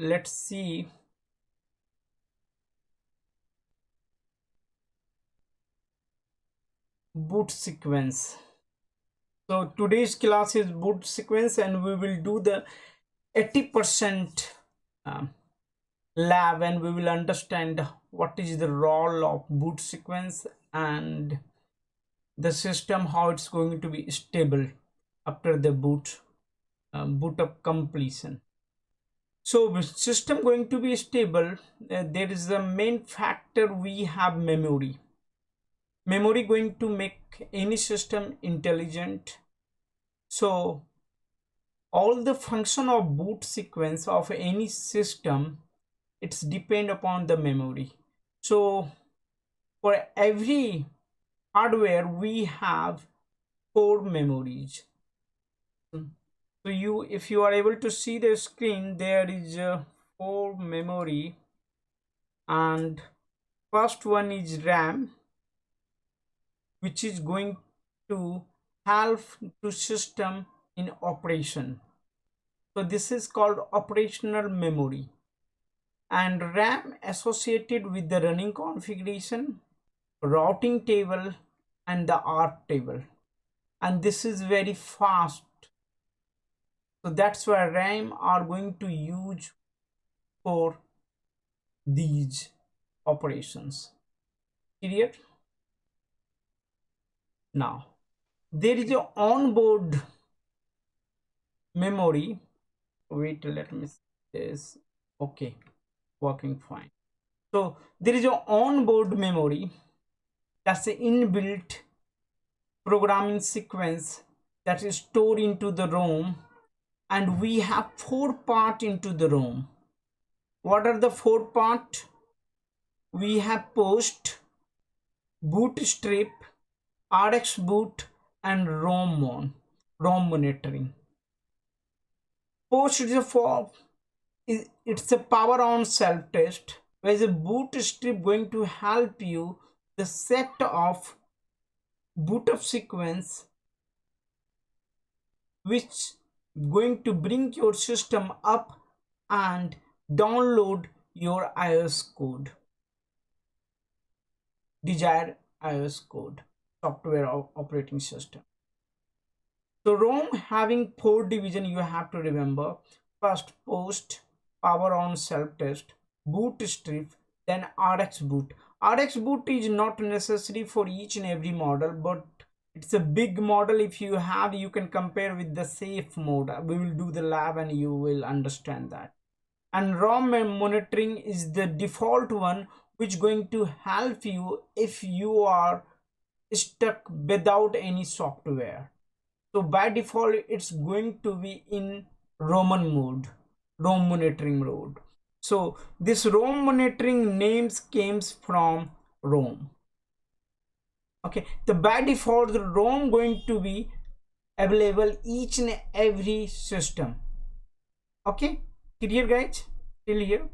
let's see boot sequence. So today's class is boot sequence, and we will do the 80% lab, and we will understand what is the role of boot sequence and the system, how it's going to be stable after the boot up completion. So system going to be stable, there is the main factor. We have memory going to make any system intelligent. So all the function of boot sequence of any system, it's depend upon the memory. So for every hardware we have 4 memories. So if you are able to see the screen, there is 4 memory, and first one is RAM, which is going to help to system in operation. So this is called operational memory, and RAM associated with the running configuration, routing table, and the ARC table, and this is very fast. So that's why RAM are going to use for these operations. Period. Now there is a onboard memory. Wait, let me see this. Okay, working fine. So there is a onboard memory, that's the inbuilt programming sequence that is stored into the ROM, and we have 4 parts into the ROM. What are the 4 parts? We have post, boot strip, RX boot, and ROM monitoring. Post is it's a power on self test, whereas a boot strip going to help you the set of boot up sequence, which going to bring your system up and download your IoS code, desired IoS code, software operating system. So ROM having 4 division, you have to remember. First, post, power on self test, boot strip, then RX boot. RX boot is not necessary for each and every model, but it's a big model. If you have, you can compare with the safe mode. We will do the lab and you will understand that. And ROM monitoring is the default one, which going to help you if you are stuck without any software. So by default it's going to be in ROM monitoring mode. So this ROM monitoring names comes from ROM. Okay, the by default the ROM going to be available each and every system. Okay, clear guys till here?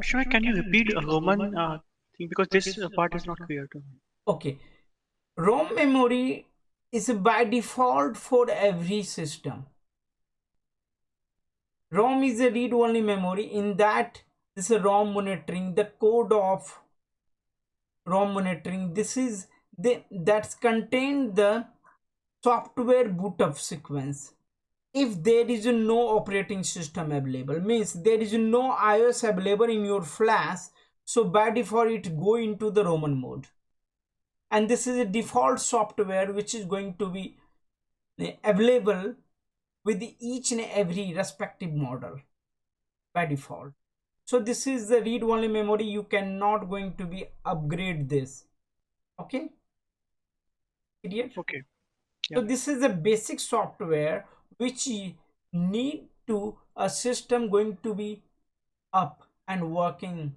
Sure, can you repeat a Roman thing because this part is not clear to me. Okay, ROM memory is by default for every system. ROM is a read-only memory. In that, this is a ROM monitoring, the code of ROM monitoring. This is that's contained the software boot up sequence. If there is no operating system available, means there is no IoS available in your flash, so by default it go into the Roman mode. And this is a default software which is going to be available with each and every respective model by default. So this is the read-only memory. You cannot going to be upgrade this. Okay, idiot. Okay. So Yeah. this is a basic software which need to a system going to be up and working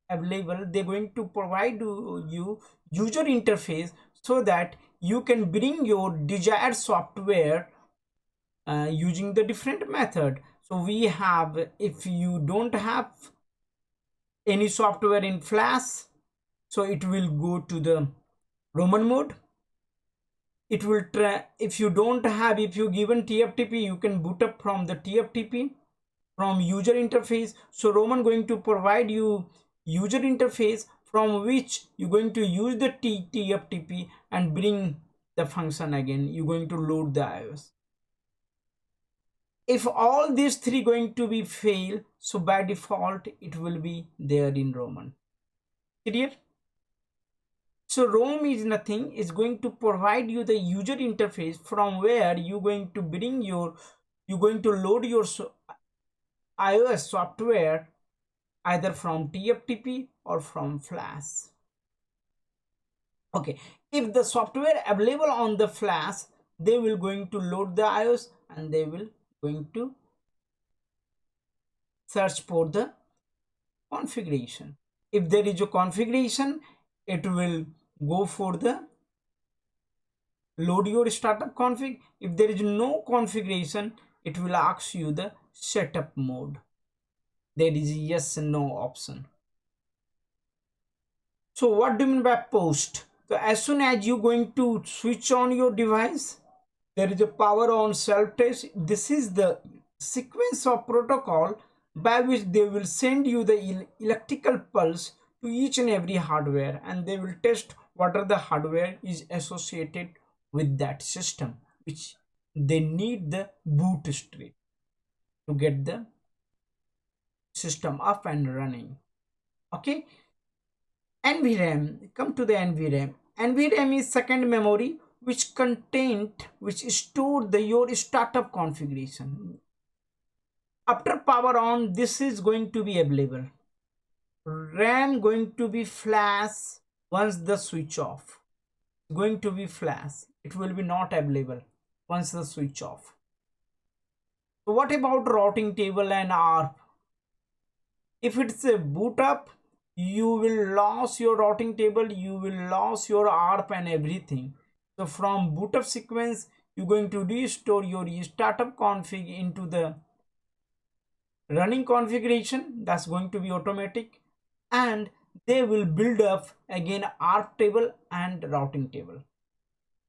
available. They're going to provide you user interface so that you can bring your desired software using the different method. So we have, if you don't have any software in flash, so it will go to the Roman mode. It will try, if you don't have, if you given TFTP, you can boot up from the TFTP. from user interface. So Roman going to provide you user interface from which you're going to use the TFTP and bring the function again. You're going to load the IOS. If all these three going to be fail, so by default it will be there in Roman. Clear? So ROM is nothing, is going to provide you the user interface from where you're going to bring your, you're going to load your iOS software either from TFTP or from Flash. Okay, if the software available on the Flash, they will going to load the iOS and they will going to search for the configuration. If there is a configuration, it will go for the load your startup config. If there is no configuration, it will ask you the setup mode. There is yes and no option. So what do you mean by post? So as soon as you going to switch on your device, there is a power on self test. This is the sequence of protocol by which they will send you the electrical pulse to each and every hardware, and they will test what are the hardware is associated with that system, which they need the boot straight to get the system up and running. Okay, Nvram, come to the Nvram. Nvram is second memory which store the your startup configuration. After power on, this is going to be available. RAM going to be flash once the switch off. Going to be flash. It will be not available once the switch off. So what about routing table and ARP? If it's a boot up, you will lose your routing table, you will lose your ARP and everything. So from boot up sequence, you're going to restore your startup config into the running configuration. That's going to be automatic, and they will build up again ARP table and routing table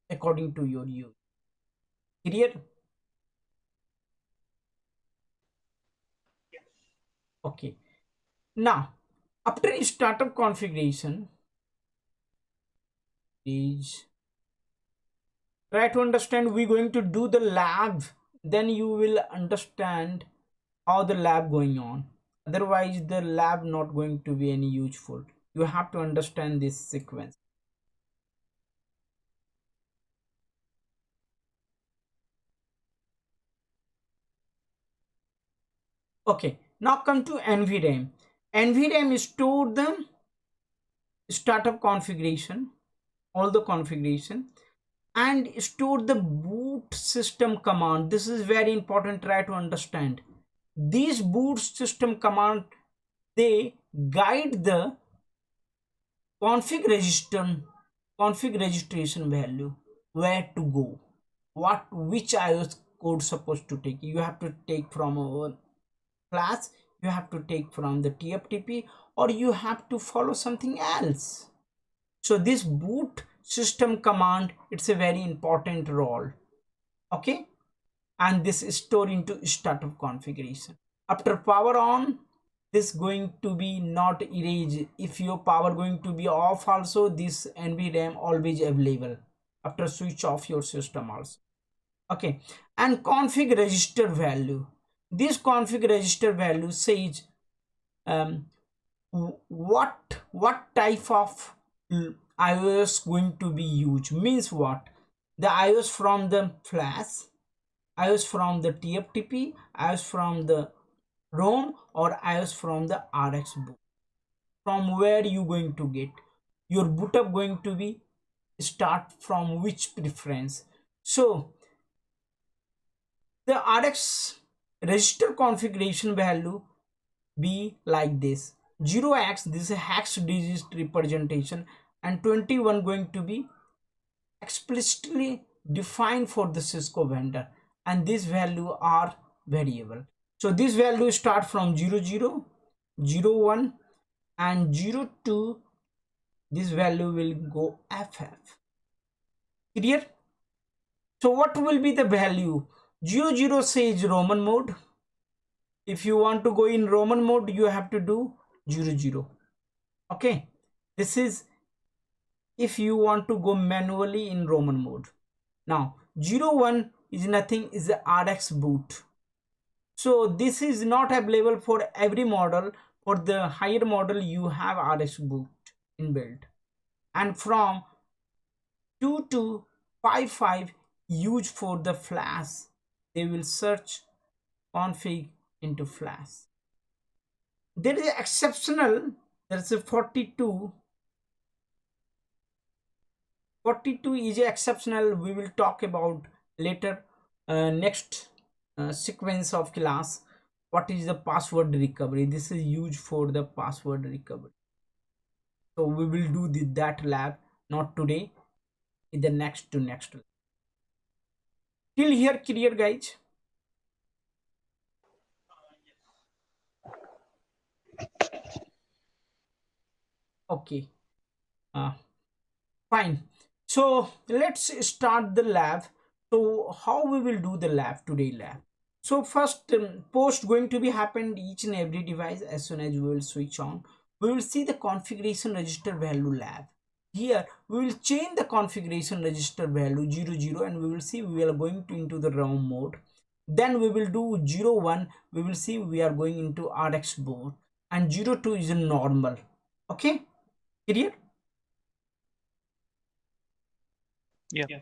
according to your use. Clear? Okay. Now, after startup configuration is try to understand, we're going to do the lab, then you will understand how the lab going on. Otherwise the lab not going to be any useful. You have to understand this sequence. Okay, now come to Nvram. Nvram store the startup configuration, all the configuration, and store the boot system command. This is very important, try to understand. These boot system command, they guide the config registration value, where to go, which IOS code supposed to take. You have to take from a class, you have to take from the TFTP, or you have to follow something else. So this boot system command, it's a very important role. Okay, and this is stored into startup configuration. After power on, this going to be not erased. If your power going to be off also, this Nvram always available after switch off your system also. Okay, and config register value, this config register value says what type of IOS going to be used. Means what? The IOS from the flash, IOS from the TFTP, IOS from the ROM, or IOS from the RX boot. From where you going to get your boot up going to be start from which preference. So the RX register configuration value be like this: 0x, this is a hex digit representation, and 21 going to be explicitly defined for the Cisco vendor, and this value are variable. So this value start from 00, 01, and 02. This value will go FF. Clear? So what will be the value? 00 says Roman mode, If you want to go in Roman mode, you have to do 00. Okay, this is if you want to go manually in Roman mode. Now 01 is nothing, is the RX boot. So this is not available for every model. For the higher model you have RX boot inbuilt, and from 2 to 55 used for the flash. They will search config into flash. There is exceptional, there's a 42. 42 is exceptional, we will talk about later, next sequence of class. What is the password recovery? This is used for the password recovery. So we will do that lab, not today, in the next to next. Till here clear, guys? Okay, uh, fine. So let's start the lab. So how we will do the lab today lab? So first, post going to be happened each and every device. As soon as we will switch on, we will see the configuration register value lab. Here we will change the configuration register value 00, and we will see we are going to into the ROM mode. Then we will do 01, we will see we are going into RX mode, and 02 is a normal. Okay, clear? Yeah.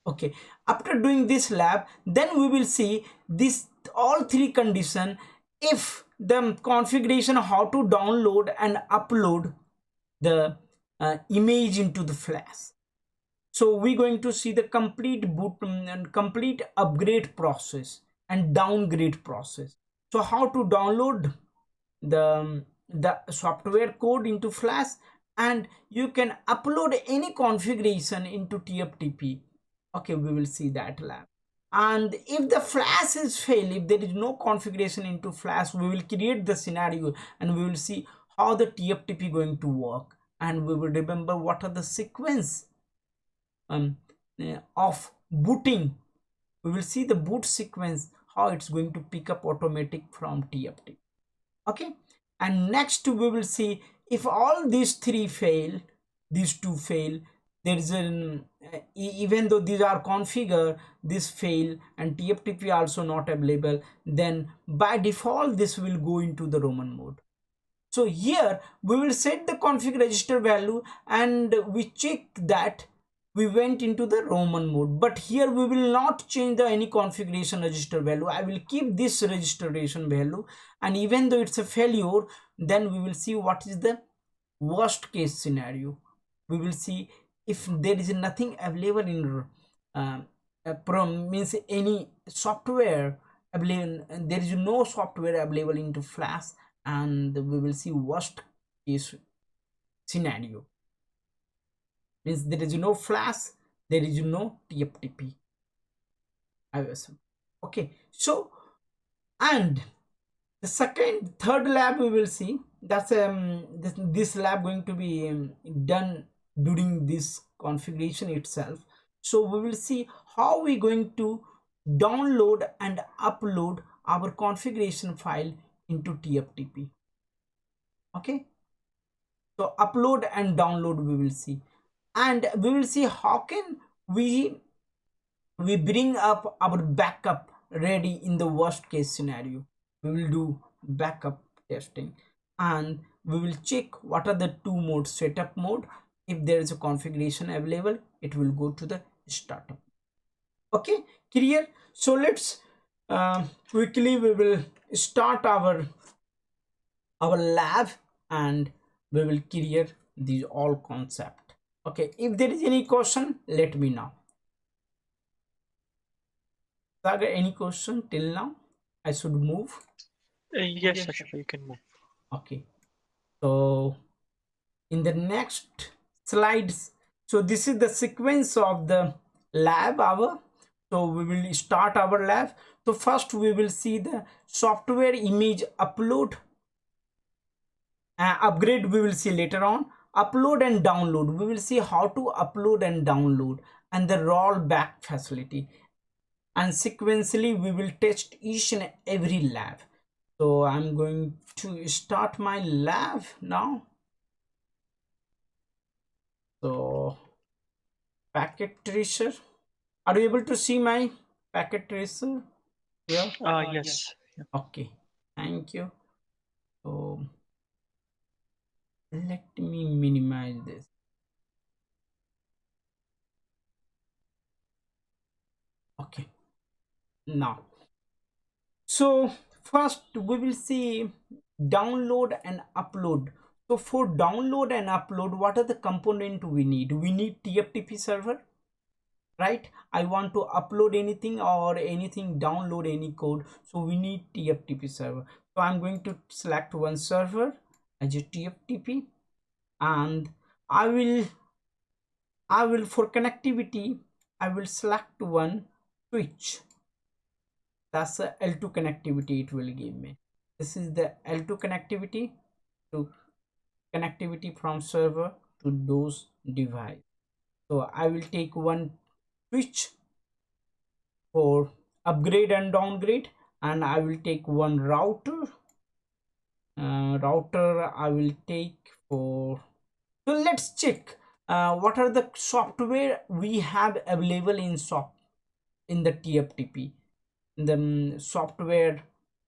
Okay, after doing this lab, then we will see this all three condition. If the configuration how to download and upload the image into the flash. So we're going to see the complete boot and complete upgrade process and downgrade process. So how to download the software code into flash, and you can upload any configuration into TFTP. Okay, we will see that lab. And if the flash is fail, if there is no configuration into flash, we will create the scenario and we will see how the TFTP going to work, and we will remember what are the sequence of booting. We will see the boot sequence, how it's going to pick up automatic from TFTP. Okay, and next we will see if all these three fail, these two fail, there is an even though these are configured, this fail and TFTP also not available, then by default this will go into the Roman mode. So here we will set the config register value and we check that we went into the Roman mode. But here we will not change the any configuration register value. I will keep this registration value, and even though it's a failure, then we will see what is the worst case scenario. We will see if there is nothing available in means any software available, there is no software available into flash, and we will see worst case scenario, means there is no flash, there is no TFTP IoS. Okay, so and the third lab we will see, that's this lab going to be done during this configuration itself. So we will see how we going to download and upload our configuration file into TFTP. Okay, so upload and download we will see, and we will see how can we bring up our backup ready in the worst case scenario. We will do backup testing, and we will check what are the two modes. Setup mode, if there is a configuration available, it will go to the startup. Okay, clear? So let's quickly we will start our lab, and we will clear these all concept. Okay, if there is any question, let me know. Sagar, any question till now? I should move. Yes, Ashoka, you can move. Okay, so in the next slides, so this is the sequence of the lab our. So we will start our lab. So first we will see the software image upload, upgrade we will see later on. Upload and download, we will see how to upload and download, and the rollback facility, and sequentially we will test each and every lab. So I'm going to start my lab now. So packet tracer, are you able to see my packet tracer here? Yes. Yeah. Okay, thank you. So let me minimize this. Okay, now, so first we will see download and upload. So for download and upload, what are the component we need? We need TFTP server, right? I want to upload anything or anything, download any code, so we need TFTP server. So I'm going to select one server as a TFTP, and I will for connectivity I will select one switch. That's the L2 connectivity it will give me. This is the L2 connectivity to connectivity from server to those device. So I will take one switch for upgrade and downgrade, and I will take one router I will take for. So let's check what are the software we have available in the TFTP, the software,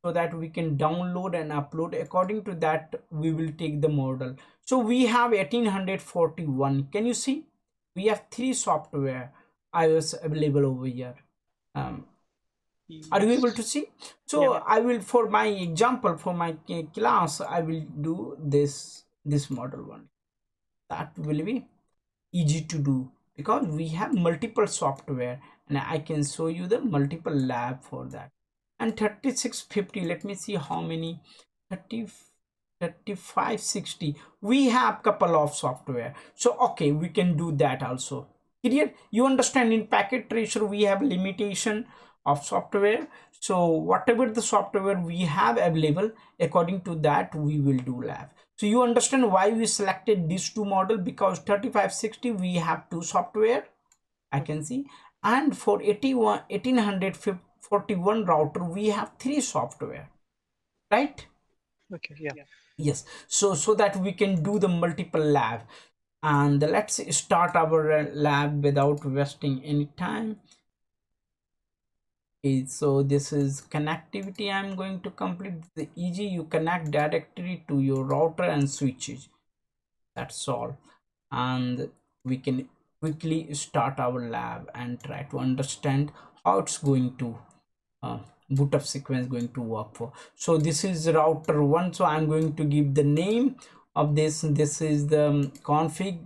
so that we can download and upload. According to that we will take the model. So we have 1841. Can you see we have three software IoS available over here? um, are you able to Yes. see? So Yeah. I will, for my example, for my class, I will do this model one. That will be easy to do because we have multiple software, and I can show you the multiple lab for that. And 3650, let me see how many. 30, 3560, we have couple of software. So okay, we can do that also. Clear? You understand, in packet tracer we have limitation of software. So whatever the software we have available, according to that we will do lab. So you understand why we selected these two model, because 3560 we have two software, I can see, and for 1841 router we have three software, right? Okay. Yeah. Yes. So that we can do the multiple lab. And let's start our lab without wasting any time. Okay, so this is connectivity. I'm going to complete the easy. You connect directly to your router and switches, that's all. And we can quickly start our lab and try to understand how it's going to uh, boot up sequence going to work for. So this is router one, so I'm going to give the name of this is the config.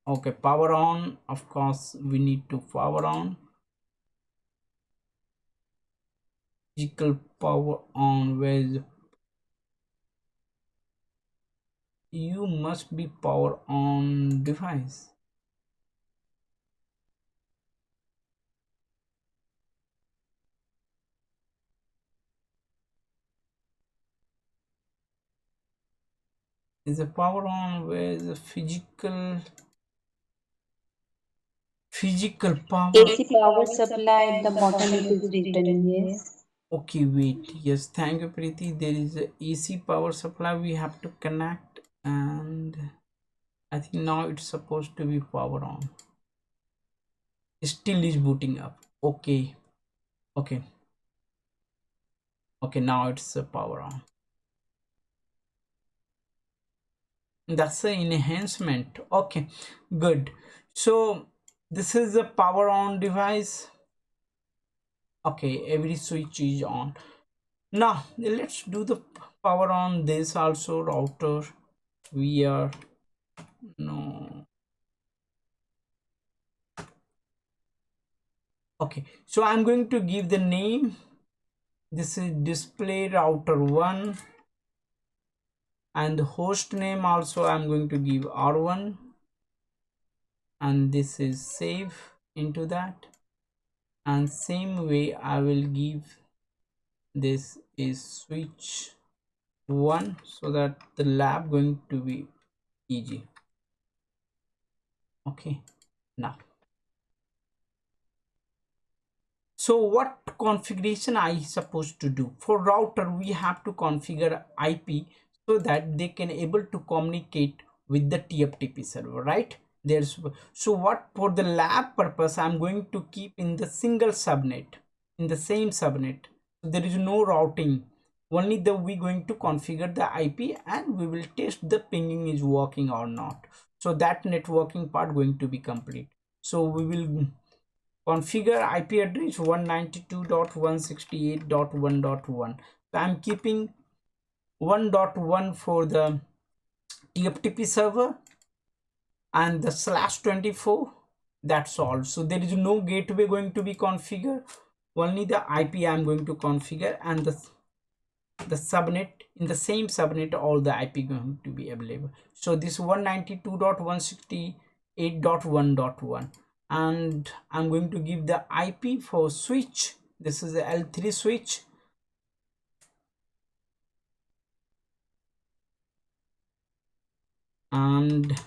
Okay, power on, of course we need to power on, physical power on, where you must be power on device. Is the power on, where is the physical power. AC power supply at the bottom it is written, yes. Okay, wait, yes, thank you Preeti. There is a AC power supply we have to connect, and I think now it's supposed to be power on. Still is booting up. Okay, okay, okay, now it's power on. That's the enhancement. Okay, good. So this is the power on device. Okay, every switch is on. Now let's do the power on this also. Router, we are, no. Okay, so I'm going to give the name. This is display router 1, and the host name also I'm going to give R1, and this is save into that. And same way I will give this is switch 1, so that the lab going to be easy. Okay, now So what configuration I supposed to do? For router, we have to configure IP so that they can able to communicate with the TFTP server, right? There's so what for the lab purpose, I'm going to keep in the single subnet, in the same subnet. There is no routing. Only the we going to configure the IP and we will test the pinging is working or not. So that networking part going to be complete. So we will configure IP address 192.168.1.1. So I'm keeping 1.1 for the TFTP server and the /24. That's all. So there is no gateway going to be configured. Only the IP I'm going to configure, and the subnet, in the same subnet all the IP going to be available. So this 192.168.1.1, and I'm going to give the IP for switch. This is the L3 switch, and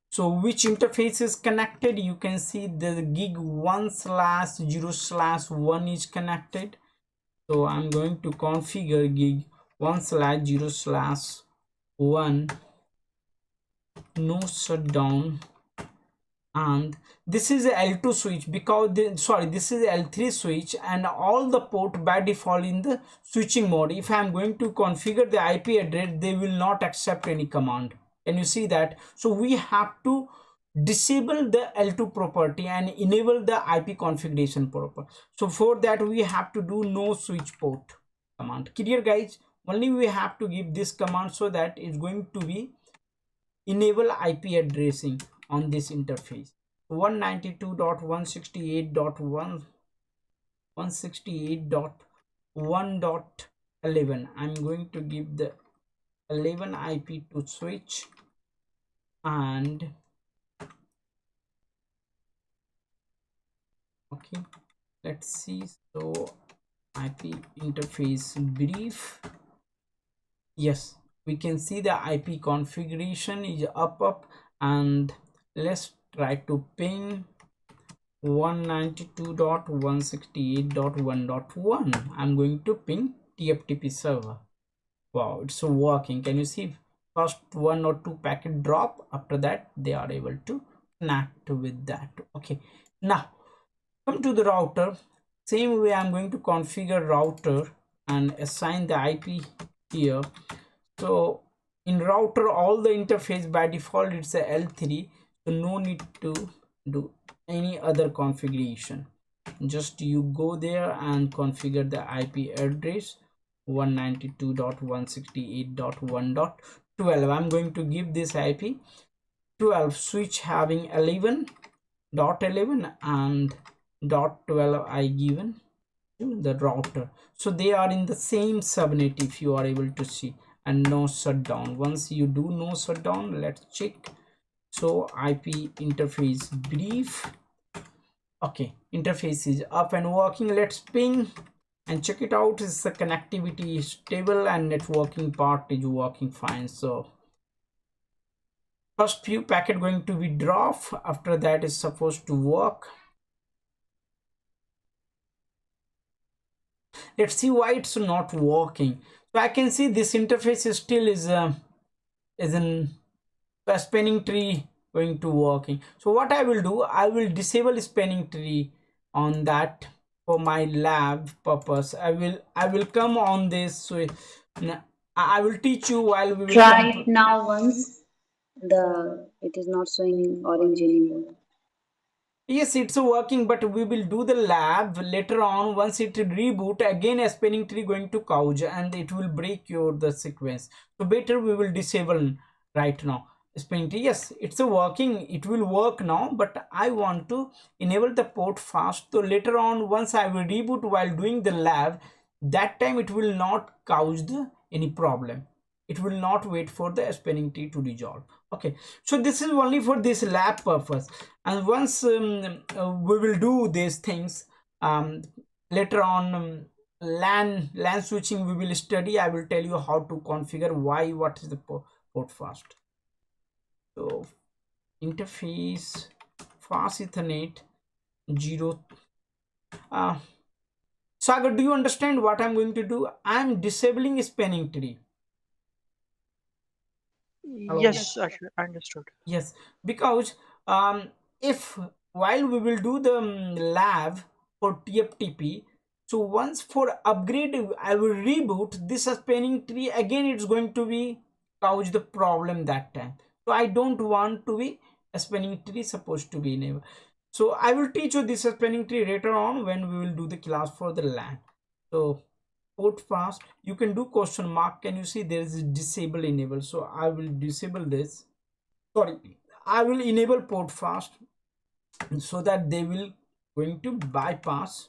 so which interface is connected? You can see the gig 1/0/1 is connected. So I'm going to configure gig 1/0/1 no shutdown, and this is a L2 switch because this is a L3 switch, and all the port by default in the switching mode. If I'm going to configure the IP address, they will not accept any command. Can you see that? So we have to disable the L2 property and enable the IP configuration proper. So for that we have to do no switch port command. Clear guys? Only we have to give this command so that it's going to be enable IP addressing on this interface. 192.168.1.1.11. I'm going to give the 11 IP to switch, and okay, let's see. So IP interface brief. Yes, we can see the IP configuration is up, and let's try to ping 192.168.1.1. I'm going to ping TFTP server. Wow, it's working. Can you see? First 1 or 2 packet drop, after that they are able to connect with that. Okay, now come to the router. Same way I'm going to configure router and assign the IP here. So in router, all the interface by default it's a L3, so no need to do any other configuration. Just you go there and configure the IP address 192.168.1.12. I'm going to give this IP 12, switch having 11.11 and .12 I given to the router. So they are in the same subnet, if you are able to see, and no shutdown. Once you do no shutdown, let's check. So IP interface brief. Okay, interface is up and working. Let's ping and check it out. Is the connectivity is stable and networking part is working fine. So first few packet going to be drop, after that is supposed to work. Let's see why it's not working. So I can see this interface is still is in the spanning tree going to working. So what I will do, I will disable spanning tree on that for my lab purpose. I will come on this. So I will teach you while we will Try come it to. now once. It is not showing orange anymore. Yes, it's working, but we will do the lab later on. Once it reboot again, a spinning tree going to couch and it will break your the sequence. So better we will disable right now spinning tree. Yes, it's a working, it will work now, but I want to enable the port fast. So later on, once I will reboot while doing the lab, that time it will not cause any problem. It will not wait for the spinning tree to resolve. Okay, so this is only for this lab purpose, and once we will do these things later on, LAN switching we will study. I will tell you how to configure, why, what is the port fast. So interface fast ethernet 0 Sagar, do you understand what I'm going to do? I'm disabling spanning tree. Hello. Yes, Ashwin, I understood. Yes, because if while we will do the lab for TFTP, so once for upgrade I will reboot this spanning tree again, it's going to be cause the problem that time. So I don't want to be a spanning tree supposed to be enabled. So I will teach you this spanning tree later on when we will do the class for the LAN. So port fast, you can do question mark. Can you see there is disable enable? So I will disable this. Sorry, I will enable port fast so that they will going to bypass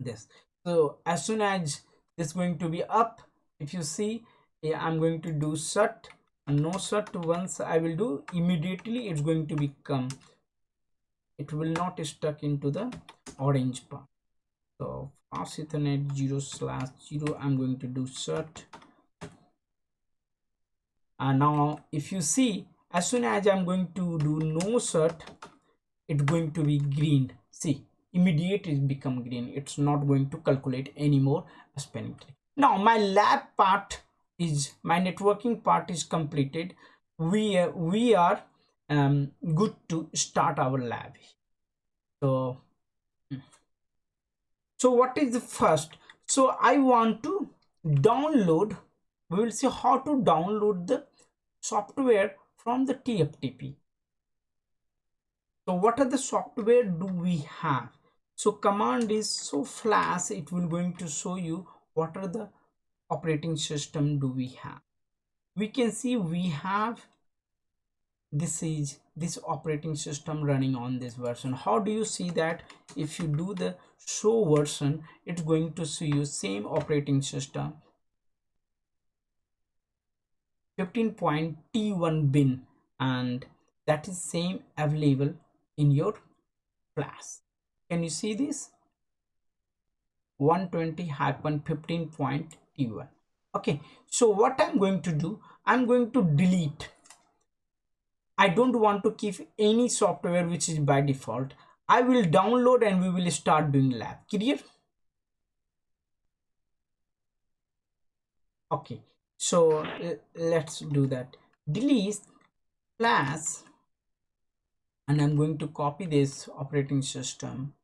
this. So as soon as this going to be up, if you see, yeah, I'm going to do shut, no shut. Once I will do, immediately it's going to become, it will not stuck into the orange part. So fast ethernet 0/0, I'm going to do shut. And now if you see, as soon as I'm going to do no shut, it's going to be green. See, immediate it become green. It's not going to calculate anymore spanning tree. Now my lab part is, my networking part is completed. We are good to start our lab. So what is the first? So I want to download, we will see how to download the software from the TFTP. So what are the software do we have? So command is so flash, it will going to show you what are the operating system do we have. We can see we have, this is this operating system running on this version. How do you see that? If you do the show version, it's going to see you same operating system 15.T1 bin, and that is same available in your class. Can you see this? 120-15.T1. Okay, so what I'm going to do, I'm going to delete. I don't want to keep any software which is by default. I will download and we will start doing lab. Clear? Okay, so let's do that. Delete flash, and I'm going to copy this operating system.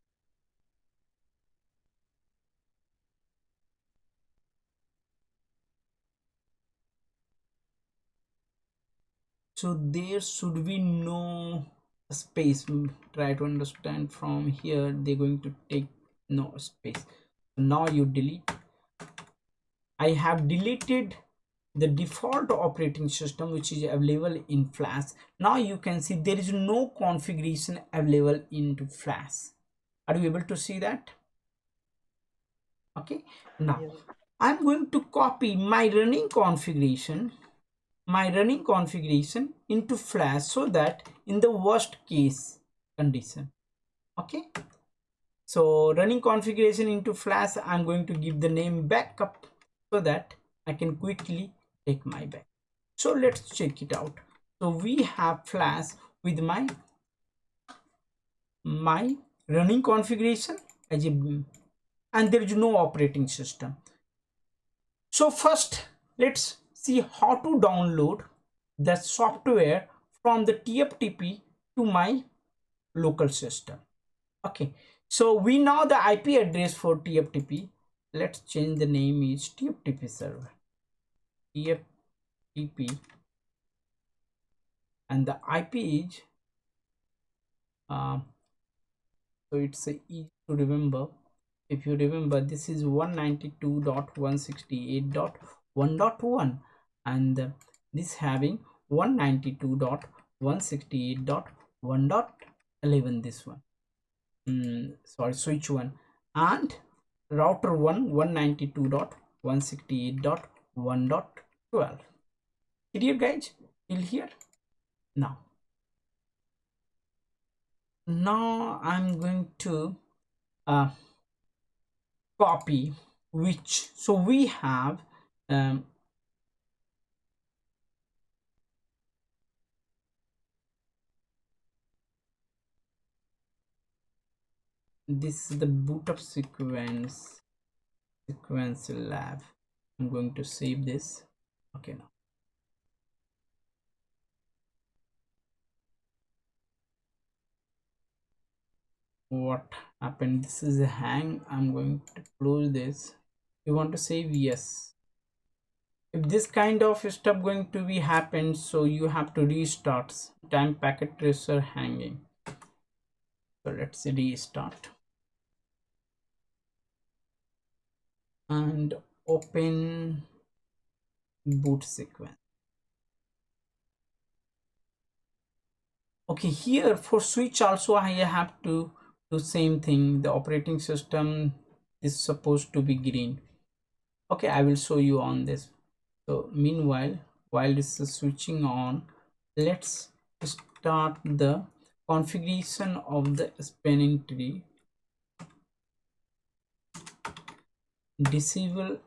So there should be no space. Try to understand from here, they're going to take no space. Now you delete. I have deleted the default operating system which is available in flash. Now you can see there is no configuration available into flash. Are you able to see that? Okay, now Yes. I'm going to copy my running configuration into flash, so that in the worst case condition. Okay, so running configuration into flash, I'm going to give the name backup so that I can quickly take my back. So let's check it out. So we have flash with my running configuration as a, and there is no operating system. So first let's see how to download the software from the TFTP to my local system. Okay, so we know the IP address for TFTP. Let's change the name is TFTP server, TFTP, and the IP is so it's easy to remember. If you remember, this is 192.168.1.1, and this having 192.168.1.11, this one, sorry, switch 1, and router 1 192.168.1.12. Clear guys till here? Now I'm going to copy, which, so we have this is the boot up sequence lab. I'm going to save this. Okay, now what happened, this is a hang. I'm going to close this. You want to save? Yes. If this kind of stuff going to be happen, so you have to restart. Time packet tracer hanging. So let's restart and open boot sequence. Okay, here for switch also I have to do same thing. The operating system is supposed to be green. Okay, I will show you on this. So meanwhile, while this is switching on, let's start the configuration of the spanning tree. Disable.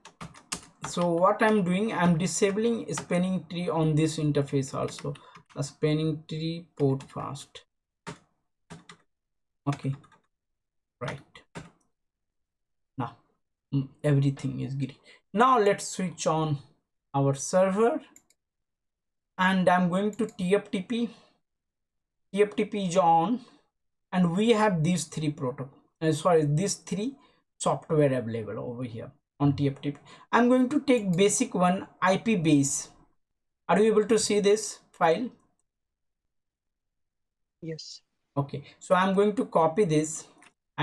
So what I'm doing, I'm disabling spanning tree on this interface also. A spanning tree port fast. Okay, right. Now everything is green. Now let's switch on our server, and I'm going to TFTP. TFTP is on, and we have these three these three software available over here on TFTP. I'm going to take basic one, IP base. Are you able to see this file? Yes. Okay, so I'm going to copy this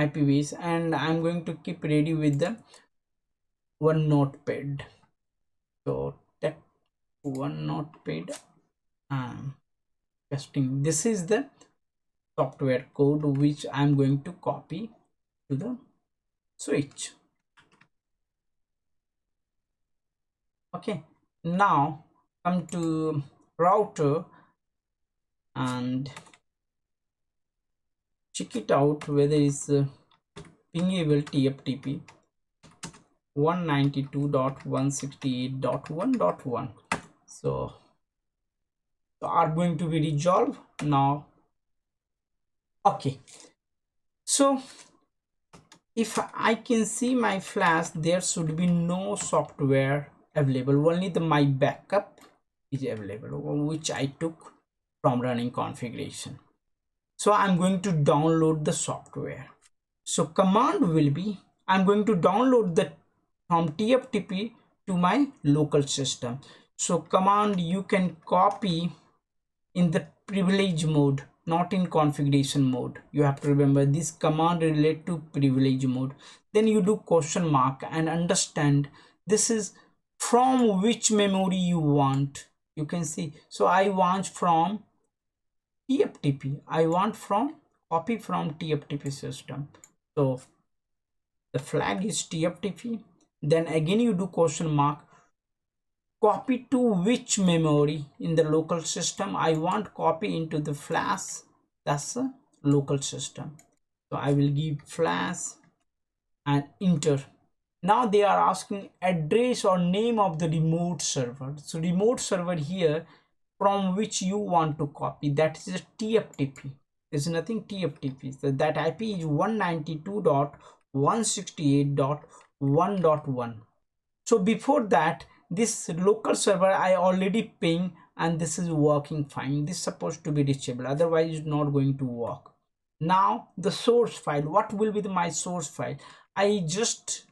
IP base and I'm going to keep ready with the one notepad. So that one notepad, testing. This is the software code which I'm going to copy to the switch. Okay, now come to router and check it out whether it's pingable TFTP 192.168.1.1. So are going to be resolved now. Okay, so if I can see my flash, there should be no software available, only the my backup is available which I took from running configuration. So I'm going to download the software. So command will be, I'm going to download the from TFTP to my local system. So command you can copy in the privilege mode, not in configuration mode. You have to remember this command relate to privilege mode. Then you do question mark and understand this is from which memory you want. You can see, so I want from TFTP. I want from copy from TFTP system. So the flag is TFTP. Then again you do question mark, copy to which memory in the local system. I want copy into the flash, that's a local system. So I will give flash and enter. Now they are asking address or name of the remote server. So remote server here from which you want to copy, that is a TFTP. There's nothing TFTP. So that IP is 192.168.1.1. So before that, this local server I already ping and this is working fine. This is supposed to be reachable, otherwise it's not going to work. Now the source file, what will be my source file? I just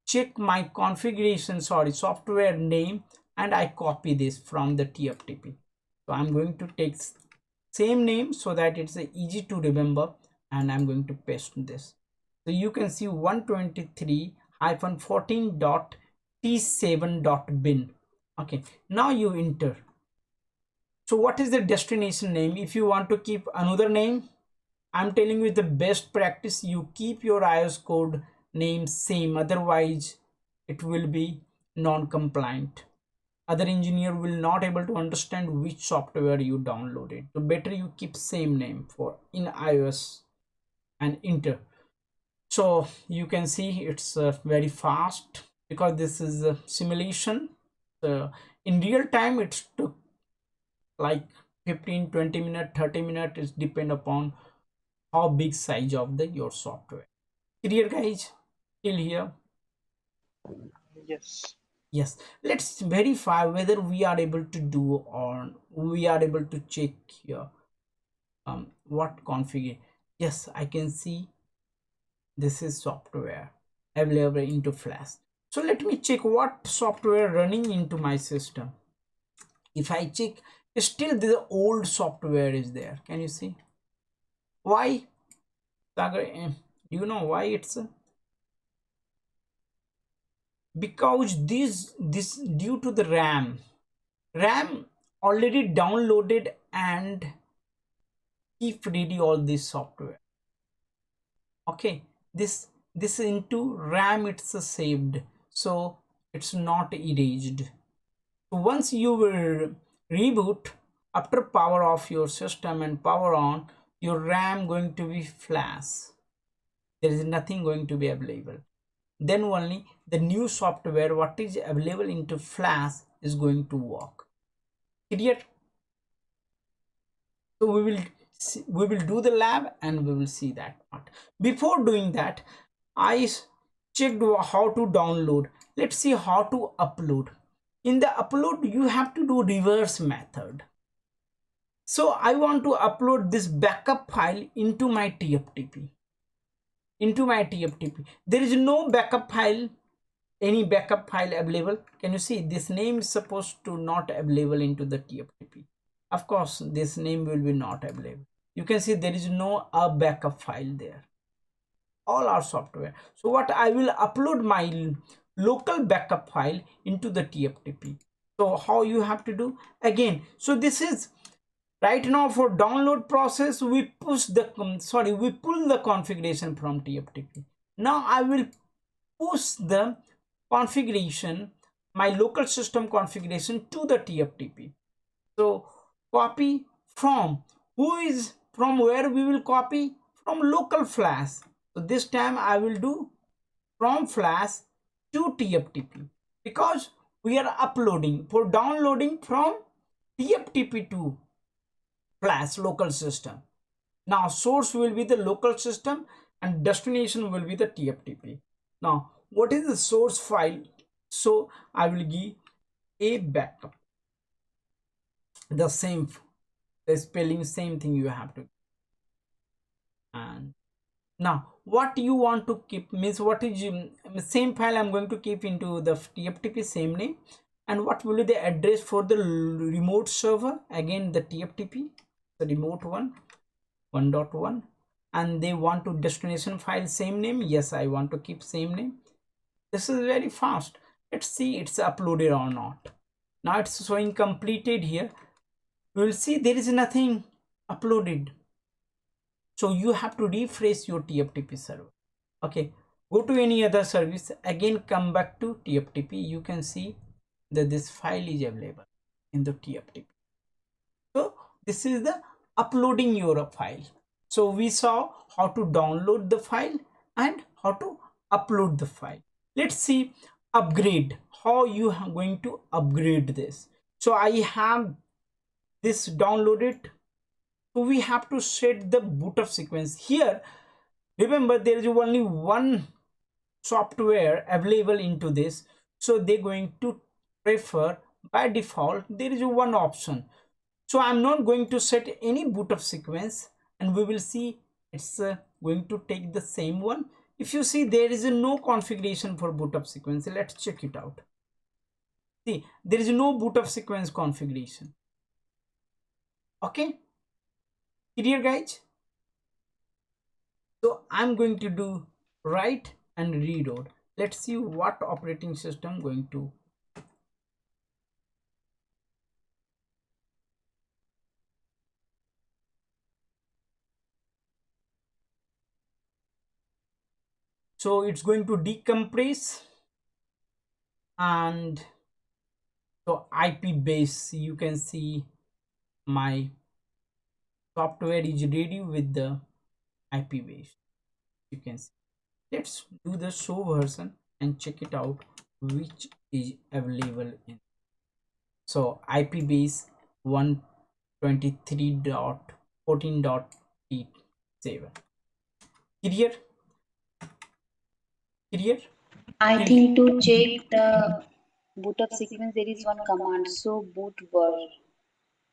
check my configuration, software name, and I copy this from the TFTP. So I'm going to take same name so that it's easy to remember, and I'm going to paste this. So you can see 123-14.t7.bin. Okay, now you enter. So what is the destination name? If you want to keep another name, I'm telling you the best practice, you keep your IoS code name same, otherwise it will be non-compliant. Other engineer will not able to understand which software you downloaded. So better you keep same name for in IoS and enter. So you can see it's very fast because this is a simulation. In real time it took like 15-20 minutes, 30 minutes, it depend upon how big size of the your software. Clear guys till here? Yes. Yes, let's verify whether we are able to do or we are able to check here. What configure? Yes, I can see this is software available into Flash. So let me check what software running into my system. If I check, still the old software is there. Can you see why, Sagar? Do you know why it's because this due to the RAM already downloaded and keep ready all this software. Okay, this into RAM it's saved, so it's not erased. So once you will reboot, after power off your system and power on, your RAM going to be flash. There is nothing going to be available. Then only the new software what is available into flash is going to work. Clear? So we will do the lab and we will see that part. Before doing that, I checked how to download. Let's see how to upload. In the upload you have to do reverse method. So I want to upload this backup file into my TFTP. There is no backup file, any backup file available. Can you see this name is supposed to not available into the TFTP? Of course this name will be not available. You can see there is no a backup file there, all our software. So what I will upload my local backup file into the TFTP. So how you have to do again? So this is right now for download process we push the we pull the configuration from TFTP. Now I will push the configuration, my local system configuration to the TFTP. So copy from from where we will copy from local flash. So this time I will do from flash to TFTP because we are uploading for downloading from TFTP to flash local system. Now source will be the local system and destination will be the TFTP. Now what is the source file? So I will give a backup, the same, the spelling same thing you have to. And now what you want to keep means what is same file I'm going to keep into the TFTP same name. And what will be the address for the remote server? Again the TFTP, the remote 1.1. And they want to destination file same name. Yes, I want to keep same name. This is very fast. Let's see it's uploaded or not. Now it's showing completed here. We will see there is nothing uploaded. So you have to refresh your TFTP server. Okay, go to any other service, again come back to TFTP. You can see that this file is available in the TFTP. So this is the uploading your file. So we saw how to download the file and how to upload the file. Let's see upgrade, how you are going to upgrade this. So I have this downloaded. So we have to set the boot up sequence here. Remember there is only one software available into this, so they're going to prefer by default there is one option. So I'm not going to set any boot up sequence and we will see it's going to take the same one. If you see there is no configuration for boot up sequence, let's check it out. See there is no boot up sequence configuration. Okay, clear guys? So I'm going to do write and reload. Let's see what operating system going to. So it's going to decompress and so IP base, you can see my software is ready with the IP base. You can see. Let's do the show version and check it out which is available in. So IP base 123.14.8 7. Clear? Clear? I Till think to check the boot up sequence, there is one command. So boot var.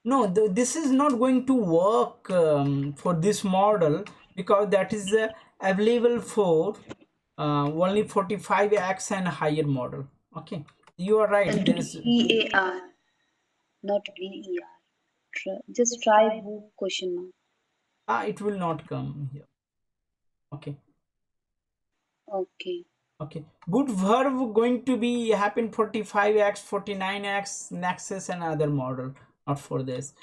no, this is not going to work for this model, because that is available for only 45x and higher model. Okay, you are right. There is VAR, not VER. Just try boot question mark. it will not come here. Okay. Okay. Okay, boot verb going to be happen 45x, 49x, Nexus and other model, not for this.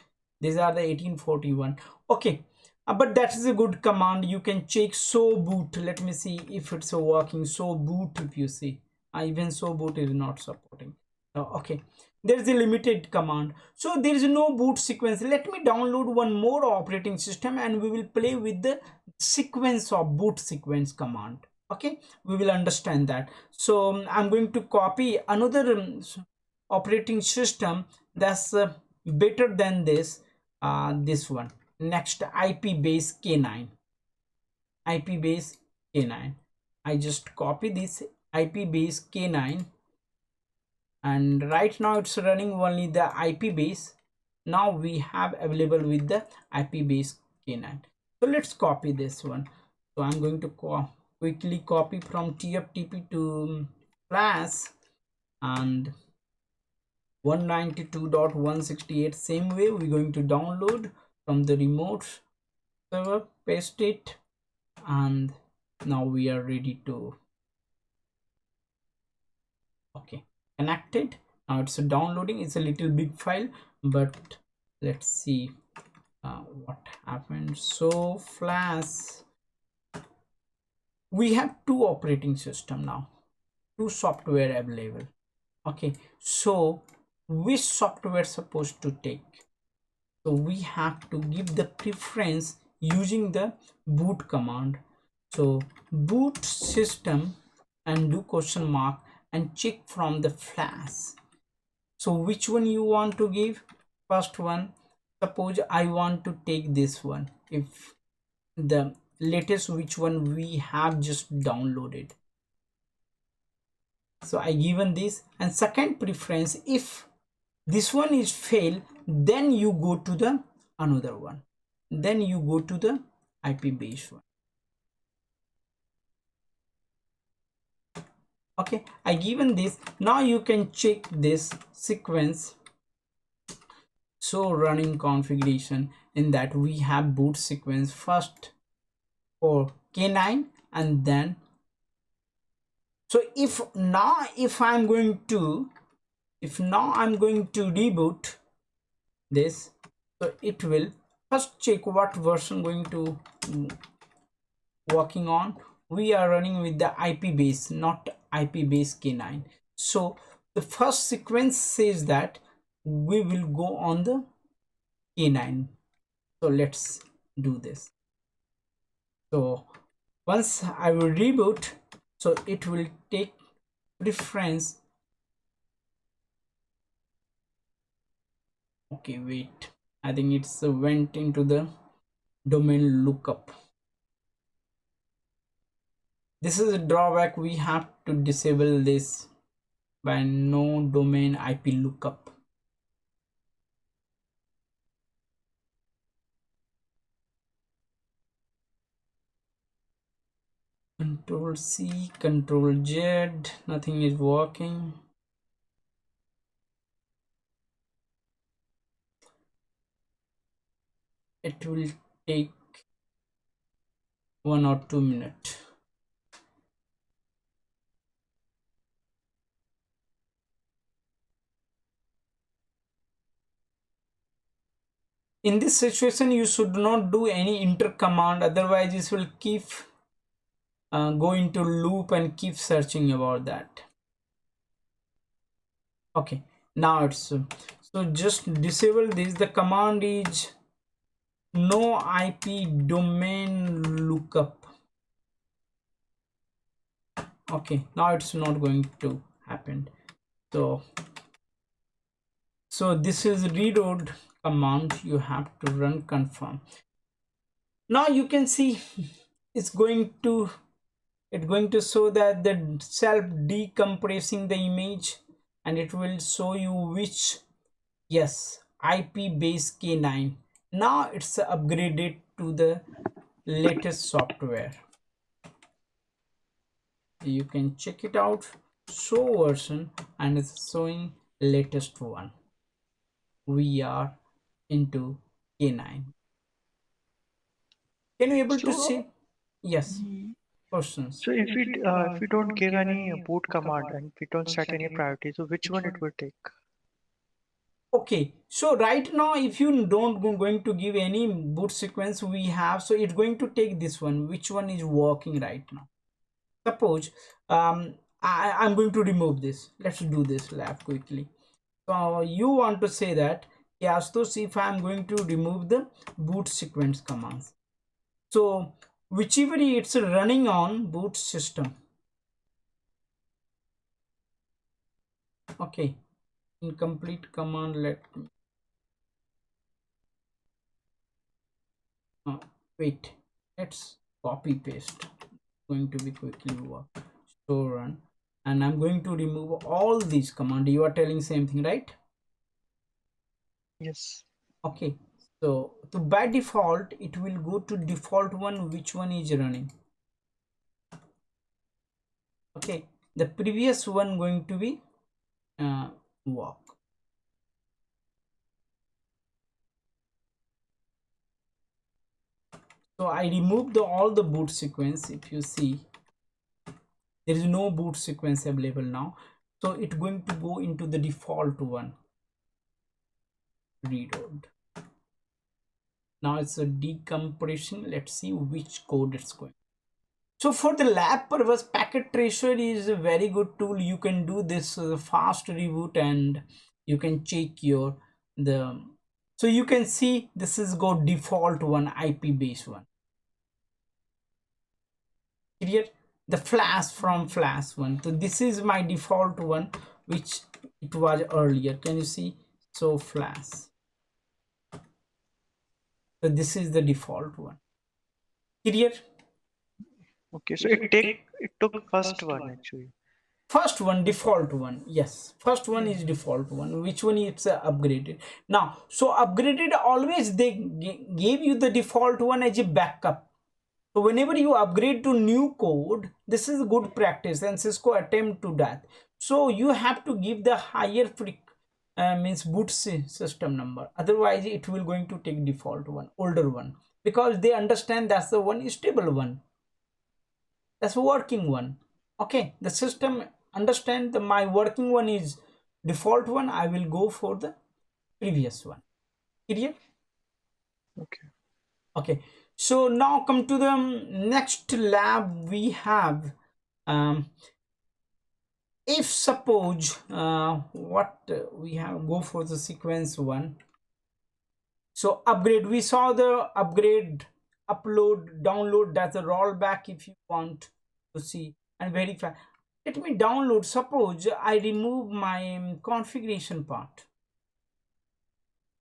These are the 1841. Okay, but that is a good command. You can check so boot. Let me see if it's working. So boot, if you see, even so boot is not supporting. Okay, there is a limited command. So there is no boot sequence. Let me download one more operating system and we will play with the sequence of boot sequence command. Okay, we will understand that. So I'm going to copy another operating system that's better than this one. Next, IP base K9. IP base K9. I just copy this IP base K9, and right now it's running only the IP base. Now we have available with the IP base K9. So let's copy this one. So I'm going to quickly copy from TFTP to Flash, and 192.168 same way we're going to download from the remote server, paste it, and now we are ready to okay, connected. Now it's downloading. It's a little big file, but let's see what happened. So Flash, we have two operating system now, two software available. Okay, so which software supposed to take? So we have to give the preference using the boot command. So boot system and do question mark and check from the Flash. So which one you want to give? First one, suppose I want to take this one, if the latest which one we have just downloaded. So I given this, and second preference, if this one is fail, then you go to the another one, then you go to the IP base one. Okay, I given this. Now you can check this sequence. So running configuration, in that we have boot sequence first for K9, and then so if now I'm going to reboot this, so it will first check what version going to working on. We are running with the IP base, not IP base K9. So the first sequence says that we will go on the K9. So let's do this. So once I will reboot, so it will take preference. Okay, wait, I think it's went into the domain lookup. This is a drawback. We have to disable this by no domain IP lookup. Control C, Control Z, nothing is working. It will take 1 or 2 minutes. In this situation, you should not do any enter command, otherwise this will keep go into loop and keep searching about that. Okay, now it's so just disable this. The command is no IP domain lookup. Okay, now it's not going to happen. So this is reload command. You have to run confirm. Now you can see it's going to show that the self decompressing the image, and it will show you which, yes, IP base K9. Now it's upgraded to the latest software. You can check it out, show version, and it's showing latest one. We are into K9. Can you able to So, see? Yes, mm, questions. so if we don't give any boot command and we don't set any priority, so which one it will take? Okay, so right now if you don't going to give any boot sequence we have, so it's going to take this one, which one is working right now. Suppose I'm going to remove this. Let's do this lab quickly. So you want to say that, yes, to see if I'm going to remove the boot sequence commands. So whichever it's running on boot system. Okay, incomplete command, let me wait, let's copy paste, going to be quickly work. So run, and I'm going to remove all these command. You are telling same thing, right? Yes. Okay, so by default it will go to default one, which one is running. Okay, the previous one going to be work. So I removed all the boot sequence. If you see, there is no boot sequence available now, so it's going to go into the default one. Reload. Now it's a decompression. Let's see which code it's going. So for the lab purpose, packet tracer is a very good tool. You can do this fast reboot, and you can check your the, so you can see this is go default one, IP based one. Clear? The flash from flash one. So this is my default one, which it was earlier. Can you see? So flash. So this is the default one. Clear? Okay, so it took first one actually. First one, default one, yes, first one is default one, which one is upgraded. Now so upgraded, always they gave you the default one as a backup. So whenever you upgrade to new code, this is good practice, and Cisco attempt to that. So you have to give the higher means boot system number, otherwise it will going to take default one, older one, because they understand that's the one stable one, that's a working one. Okay, the system understand the my working one is default one, I will go for the previous one. Clear? Okay. Okay, so now come to the next lab we have. If suppose what we have, go for the sequence one. So upgrade, we saw the upgrade, upload, download, that's a rollback if you want to see and verify. Let me download. Suppose I remove my configuration part,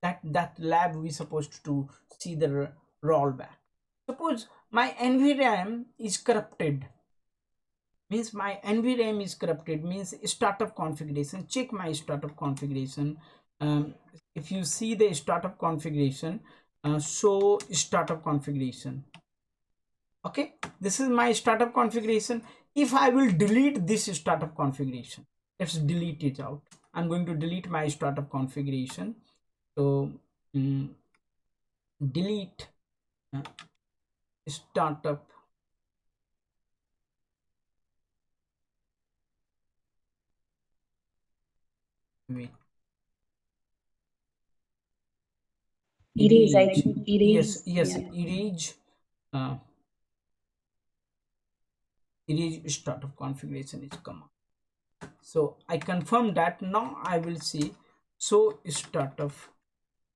that lab we supposed to see the rollback. Suppose my Nvram is corrupted, means my Nvram is corrupted, means startup configuration. Check my startup configuration. If you see the startup configuration, show startup configuration. Okay, this is my startup configuration. If I will delete this startup configuration, let's delete it out. I'm going to delete my startup configuration. So delete uh, startup. Wait, Erase, I erase. think Yes, erase. yes, Yeah. erase. uh, Erase startup configuration is command. So I confirm that. Now I will see, so startup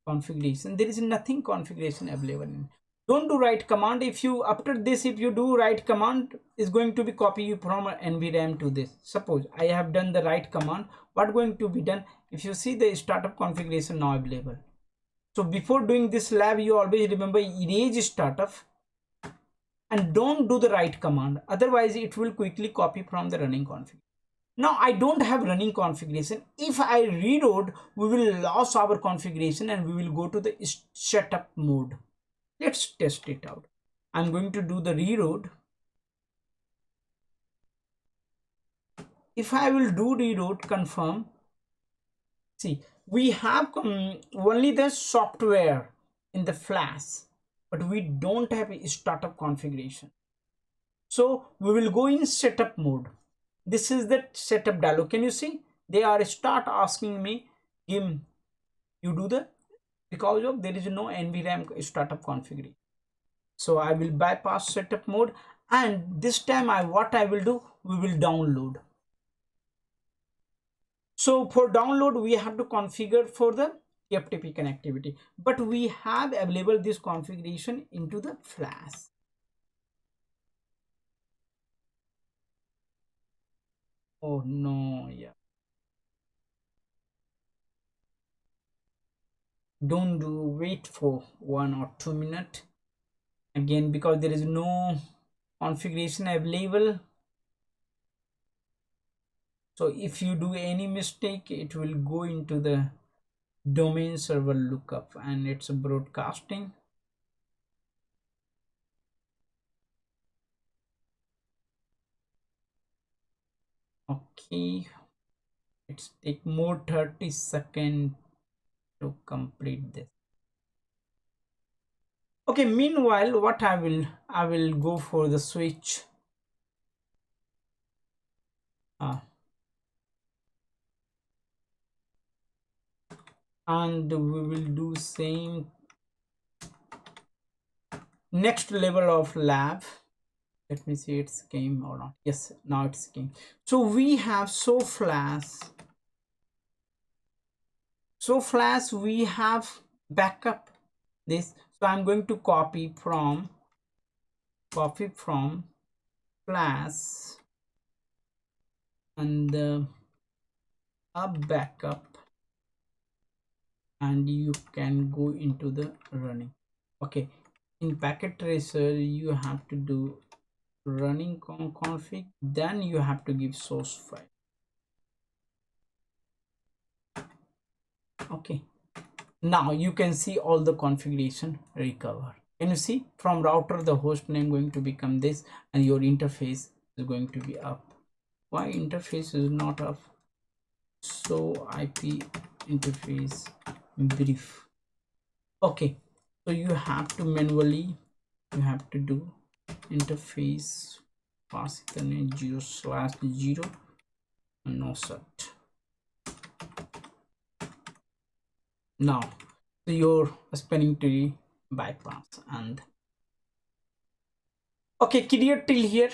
configuration, there is nothing configuration available in. Don't do write command. If you after this, if you do write command, is going to be copy you from Nvram to this. Suppose I have done the write command, what going to be done? If you see the startup configuration now available. So before doing this lab, you always remember erase startup, and don't do the write command, otherwise it will quickly copy from the running config. Now I don't have running configuration. If I reload, we will lose our configuration and we will go to the setup mode. Let's test it out. I'm going to do the reload. If I will do reload, confirm, see, we have only the software in the flash, but we don't have a startup configuration. So we will go in setup mode. This is the setup dialog. Can you see? They are start asking me, you do the, because of there is no Nvram startup configuration. So I will bypass setup mode, and this time what I will do, we will download. So for download, we have to configure for the TFTP connectivity, but we have available this configuration into the flash. Oh no, yeah. Don't do, wait for 1 or 2 minutes again, because there is no configuration available. So if you do any mistake, it will go into the domain server lookup and it's broadcasting. Okay, it's take more 30 seconds to complete this. Okay, meanwhile what I will go for the switch. And we will do same next level of lab. Let me see it's came or not. Yes, now it's came. So we have so flash we have backup this. So I'm going to copy from flash and a backup, and you can go into the running. Okay, in packet tracer you have to do running config, then you have to give source file. Okay, now you can see all the configuration recover. Can you see? From router the host name going to become this, and your interface is going to be up. Why interface is not up? So IP interface brief. Okay, so you have to manually, you have to do interface pass ethernet 0/0 no set. Now so your spanning tree bypass. And okay, clear till here.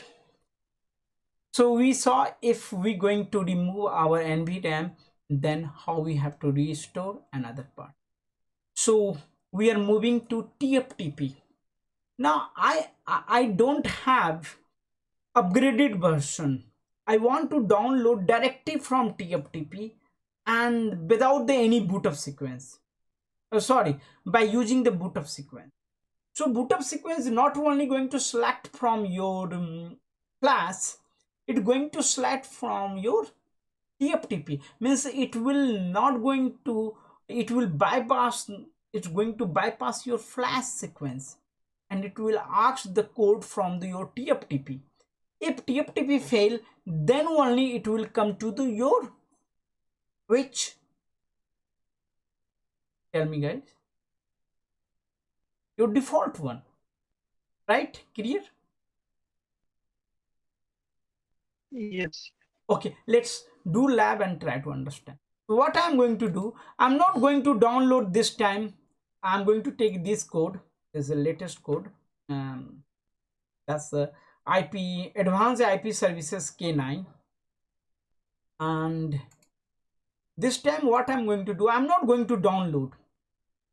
So we saw if we going to remove our Nvram, then how we have to restore another part. So we are moving to TFTP. Now I don't have upgraded version. I want to download directly from TFTP and without the any boot up sequence. Sorry, by using the boot up sequence. So boot up sequence is not only going to select from your class, it's going to select from your TFTP. Means it will not going to, it will bypass, it's going to bypass your flash sequence, and it will ask the code from your TFTP. If TFTP fail, then only it will come to the your which, tell me guys, your default one, right? Clear? Yes. Okay, let's do lab and try to understand. So what I'm going to do, I'm not going to download this time. I'm going to take this code, this is the latest code. That's the IP advanced IP services K9. And this time what I'm going to do, I'm not going to download.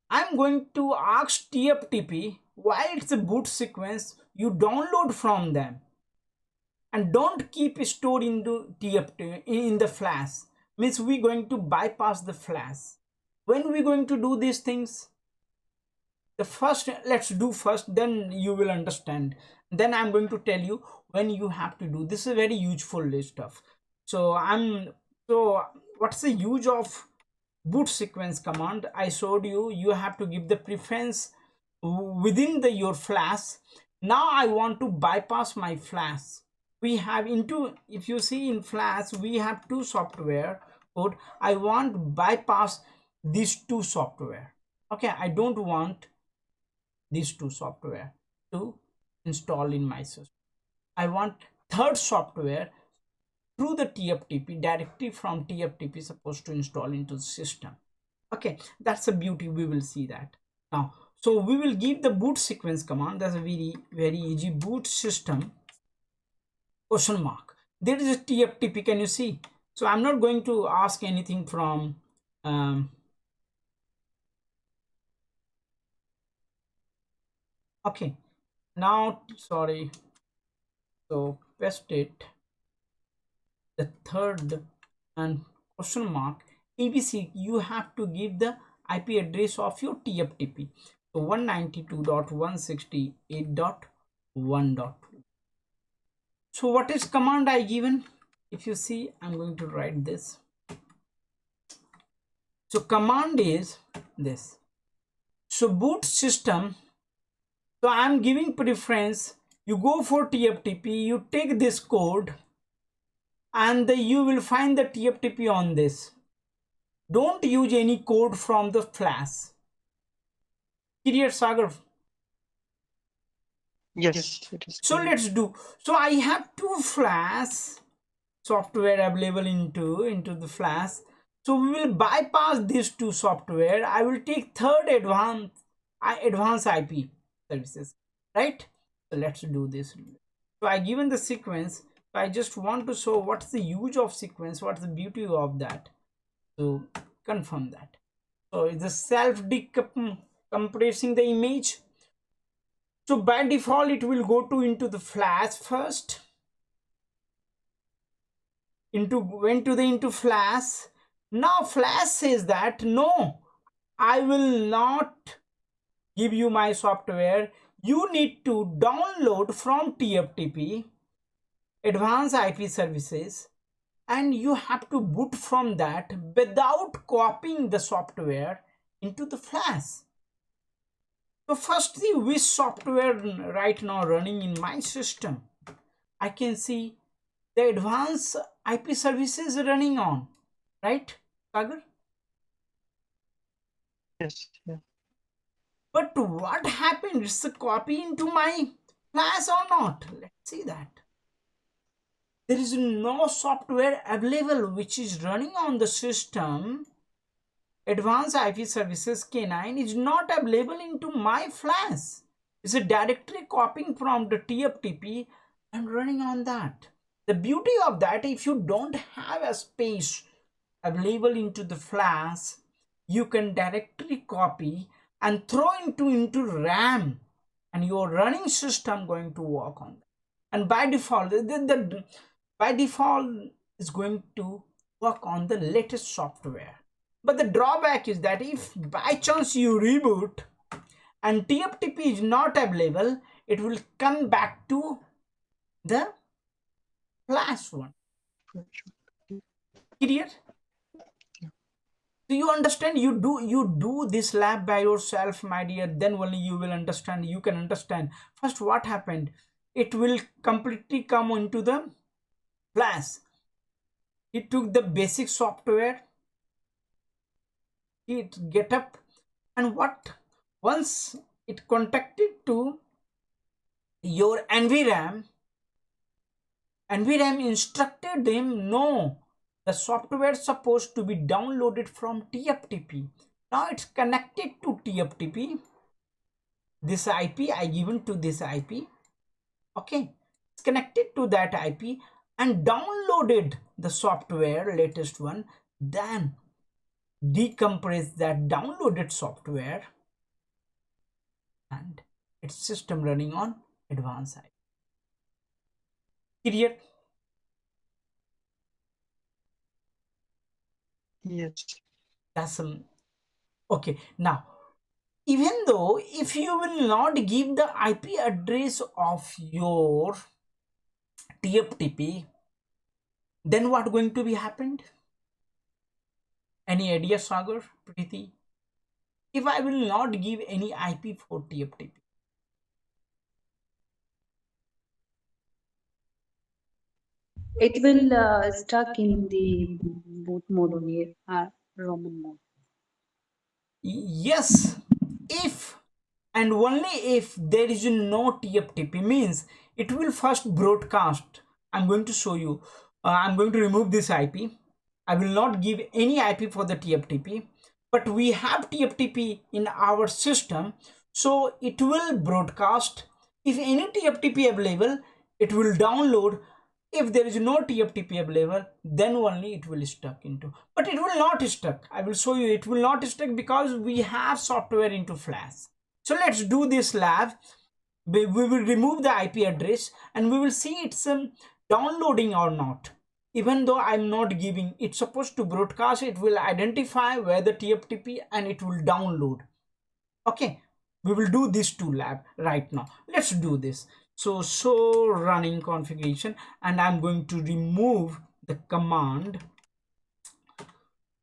I'm going to ask TFTP why it's a boot sequence, you download from them and don't keep stored into TFTP in the flash. Means we going to bypass the flash. When we going to do these things? The first, let's do first, then you will understand. Then I'm going to tell you when you have to do. This is a very useful stuff. So what's the use of boot sequence command? I showed you, you have to give the preference within the your flash. Now I want to bypass my flash. We have into, if you see in flash we have two software code. I want bypass these two software. Okay, I don't want these two software to install in my system. I want third software through the TFTP, directly from TFTP supposed to install into the system. Okay, that's the beauty. We will see that now. So we will give the boot sequence command. That's a very easy. Boot system question mark. There is a TFTP, can you see? So I'm not going to ask anything from okay, now sorry, so paste it, the third and question mark ABC. You have to give the IP address of your TFTP. So 192.168.1.2. so what is command I given? If you see, I'm going to write this. So command is this. So boot system, so I'm giving preference, you go for TFTP, you take this code and you will find the TFTP on this. Don't use any code from the flash. Clear, Sagar? Yes, it is So clear. let's do. So I have two flash software available into the flash. So we will bypass these two software. I will take third advanced IP services, right? So let's do this. So I given the sequence. So I just want to show what's the use of sequence, what's the beauty of that. So confirm that. So it's the self decompressing the image. So by default it will go to into the flash first, into went to the into flash. Now flash says that no, I will not give you my software, you need to download from TFTP advanced IP services, and you have to boot from that without copying the software into the flash. So firstly, which software right now running in my system? I can see the advanced IP services running on, right, Sagar? Yes, yeah. But what happened? It's a copy into my flash or not? Let's see that. There is no software available which is running on the system. Advanced IP services K9 is not available into my flash. It's a directory copying from the TFTP and running on that. The beauty of that, if you don't have a space available into the flash, you can directly copy and throw into RAM, and your running system going to work on that. And by default, by default is going to work on the latest software. But the drawback is that if by chance you reboot and TFTP is not available, it will come back to the flash one. Clear? Do you understand? You do this lab by yourself, my dear, then only you will understand. You can understand first what happened. It will completely come into the flash. It took the basic software, it get up, and what, once it contacted to your Nvram, Nvram instructed them, no, the software is supposed to be downloaded from TFTP. Now it's connected to TFTP. This IP I given to this IP. Okay, it's connected to that IP and downloaded the software, latest one, then decompress that downloaded software and its system running on advanced IP. Clear? Yes. That's some. Okay, now even though if you will not give the IP address of your TFTP, then what going to be happened? Any idea, Sagar, Preeti? If I will not give any IP for TFTP, It will stuck in the boot mode only, Roman mode. yes, if and only if there is no TFTP, means it will first broadcast. I'm going to show you. I'm going to remove this IP. I will not give any IP for the TFTP, but we have TFTP in our system, so it will broadcast. If any TFTP available, it will download. If there is no TFTP available, then only it will stuck into, but it will not stuck. I will show you, it will not stuck because we have software into Flash. So let's do this lab. We will remove the IP address and we will see it's downloading or not. Even though I'm not giving, it's supposed to broadcast, it will identify where the TFTP and it will download. Okay, we will do this two lab right now. Let's do this. So show running configuration, and I'm going to remove the command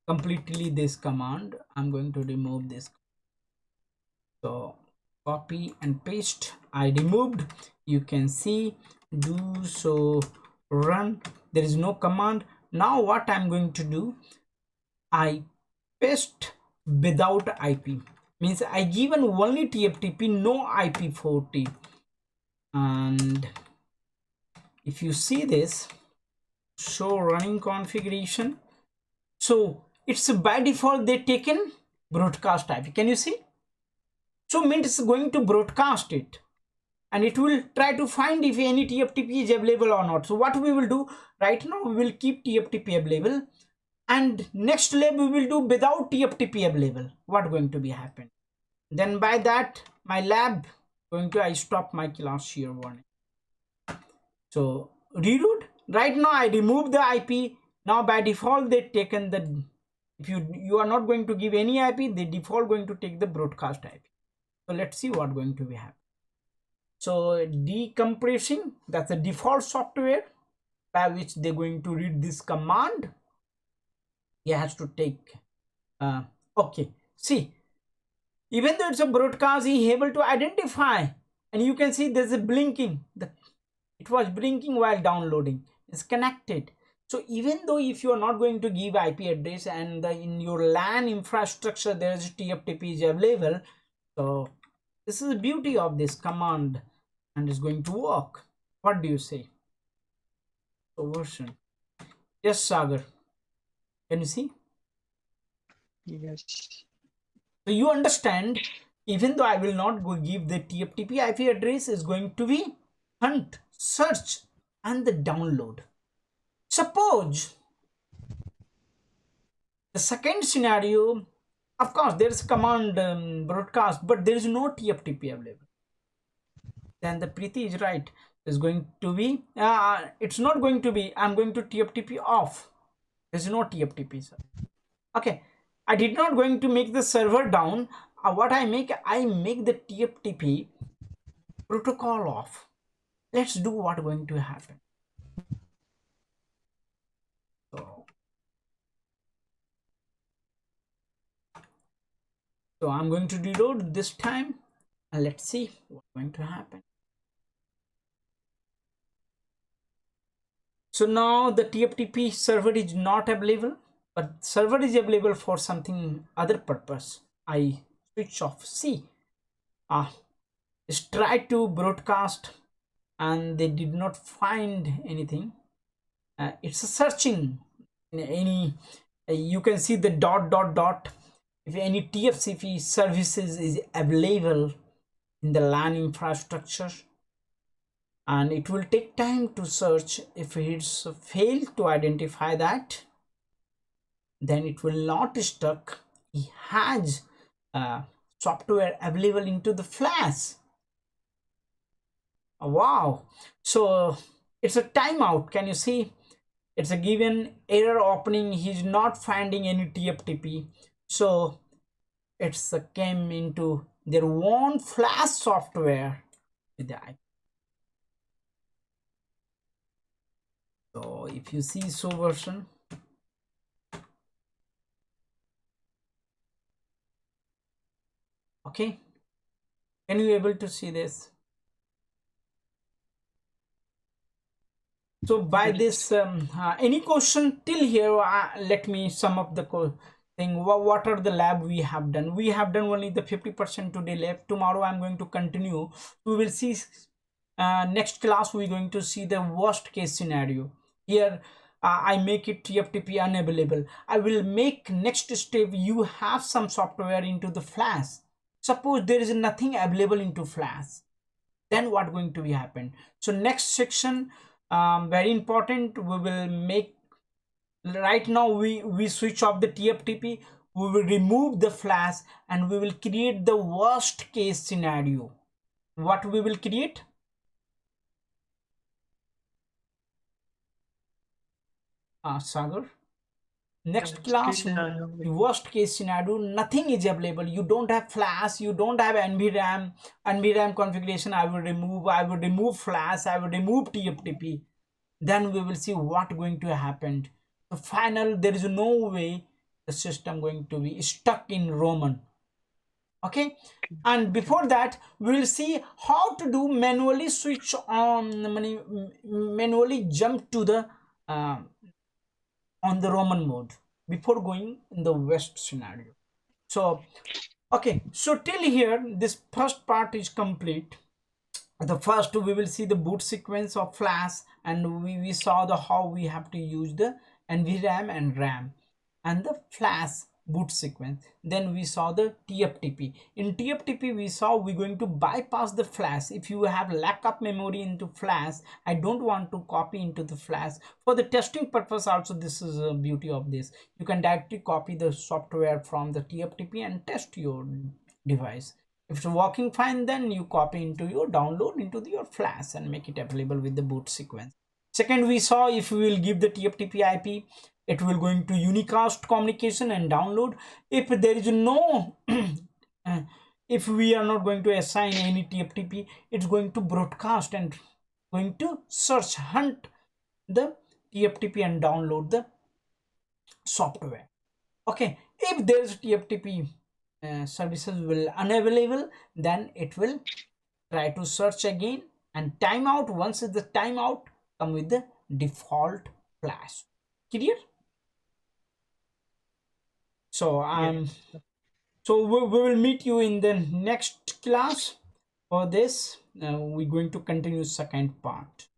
completely. This command I'm going to remove this. So copy and paste, I removed. You can see do so run, there is no command. Now what I'm going to do, I paste without IP, means I given only TFTP, no IP40. And if you see this, show running configuration, so it's by default they taken broadcast IP. Can you see? So Mint is going to broadcast it and it will try to find if any TFTP is available or not. So what we will do right now, we will keep TFTP available, and next lab we will do without TFTP available. What going to be happen? Then by that my lab going to, I stop my class here warning. So reroute. Right now I remove the IP. Now by default they taken the, if you are not going to give any IP, they default going to take the broadcast IP. So let's see what going to be happen. So decompressing, that's the default software by which they're going to read this command. He has to take okay, see, even though it's a broadcast, he able to identify, and you can see there's a blinking, it was blinking while downloading, it's connected. So even though if you are not going to give IP address and in your LAN infrastructure there is TFTP is available, so this is the beauty of this command and is going to work. What do you say? So version, yes Sagar, can you see? Yes. So you understand, even though I will not go give the TFTP IP address, is going to be hunt, search, and the download. Suppose the second scenario, of course, there is command broadcast, but there is no TFTP available. Then the Preeti is right. It's going to be, it's not going to be, I'm going to TFTP off. There's no TFTP, sir. Okay, I did not going to make the server down. What I make the TFTP protocol off. Let's do what going to happen. So I'm going to reload this time and let's see what's going to happen. So now the TFTP server is not available, but server is available for something other purpose. I switch off. See, it's tried to broadcast and they did not find anything. It's a searching any, you can see the dot dot dot, if any TFTP services is available in the LAN infrastructure, and it will take time to search. If it's failed to identify that, then it will not stuck. It has software available into the Flash. Wow, so it's a timeout. Can you see? It's a given error opening, he's not finding any TFTP. So it's came into their own flash software with the IP. So if you see so version, okay, can you able to see this? So by Yes. this, any question till here? Let me sum up the thing. What are the lab we have done? We have done only the 50% today lab. Tomorrow I'm going to continue. We will see. Next class we're going to see the worst case scenario. Here I make it TFTP unavailable. I will make next step. You have some software into the flash. Suppose there is nothing available into flash, then what going to be happen? So next section, very important, we will make, right now we switch off the TFTP, we will remove the flash, and we will create the worst case scenario. What we will create? Sagar, next class, Still, the worst case scenario, nothing is available, you don't have flash, you don't have nvram configuration. I will remove flash, I will remove TFTP, then we will see what going to happen. So final, there is no way the system going to be stuck in Roman. Okay, and okay. before that we will see how to do manually switch on, manually jump to the uh, on the Roman mode before going in the West scenario. So okay, so till here this first part is complete. The first we will see the boot sequence of flash, and we saw the how we have to use the nvram and ram and the flash boot sequence. Then we saw the tftp. In tftp we saw we're going to bypass the flash. If you have lack of memory into flash, I don't want to copy into the flash. For the testing purpose also, this is a beauty of this, you can directly copy the software from the tftp and test your device. If it's working fine, then you copy into your download into your flash and make it available with the boot sequence. Second, we saw if we will give the tftp ip, it will going to unicast communication and download. If there is no uh, if we are not going to assign any tftp, it's going to broadcast and going to search hunt the tftp and download the software. Okay, if there is tftp services will unavailable, then it will try to search again and timeout. Once the timeout come with the default flash. Clear? So Yes. so we will meet you in the next class. For this we're going to continue second part.